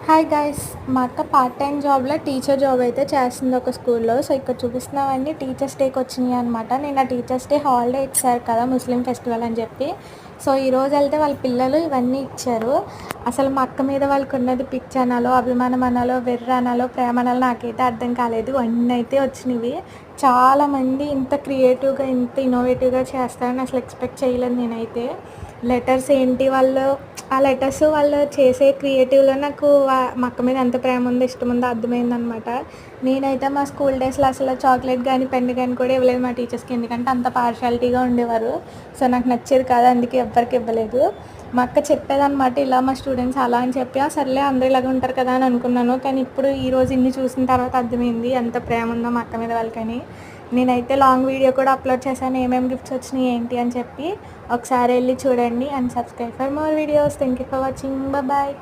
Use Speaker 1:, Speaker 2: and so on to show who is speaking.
Speaker 1: Hi guys, మా అక్క part time జాబ్లో టీచర్ జాబ్ అయితే చేస్తుంది ఒక స్కూల్లో. సో ఇక్కడ చూపిస్తున్నవన్నీ టీచర్స్ డేకి వచ్చినాయి అనమాట. నేను ఆ టీచర్స్ డే హాలిడే ఇచ్చారు కదా, ముస్లిం ఫెస్టివల్ అని చెప్పి. సో ఈరోజు వెళ్తే వాళ్ళ పిల్లలు ఇవన్నీ ఇచ్చారు. అసలు మా అక్క మీద వాళ్ళకి ఉన్నది పిచ్చి అనాలో, అభిమానం అనాలో, వెర్ర అనాలో, ప్రేమ అనాలో నాకైతే అర్థం కాలేదు. అన్నీ అయితే వచ్చినవి. చాలామంది ఇంత క్రియేటివ్గా, ఇంత ఇన్నోవేటివ్గా చేస్తారని అసలు ఎక్స్పెక్ట్ చేయలేదు నేనైతే. లెటర్స్ ఏంటి, ఆ లెటర్స్ వాళ్ళు చేసే క్రియేటివ్లో నాకు మా అక్క మీద ఎంత ప్రేమ ఉందో, ఇష్టం ఉందో అర్థమైందనమాట. నేనైతే మా స్కూల్ డేస్లో అసలు చాక్లెట్ కానీ, పెన్ కానీ కూడా ఇవ్వలేదు మా టీచర్స్కి, ఎందుకంటే అంత పార్షాలిటీగా ఉండేవారు. సో నాకు నచ్చేది కాదు, అందుకే ఎవ్వరికి ఇవ్వలేదు. మా అక్క చెప్పేదన్నమాట, ఇలా మా స్టూడెంట్స్ అలా అని చెప్పి, సర్లే అందరూ ఇలాగ ఉంటారు కదా అని అనుకున్నాను. కానీ ఇప్పుడు ఈరోజు ఇన్ని చూసిన తర్వాత అర్థమైంది ఎంత ప్రేమ ఉందో మా అక్క మీద వాళ్ళకని. నేనైతే లాంగ్ వీడియో కూడా అప్లోడ్ చేశాను, ఏమేమి గిఫ్ట్స్ వచ్చినాయి ఏంటి అని చెప్పి. ఒకసారి వెళ్ళి చూడండి and subscribe for more videos. Thank you for watching. Bye.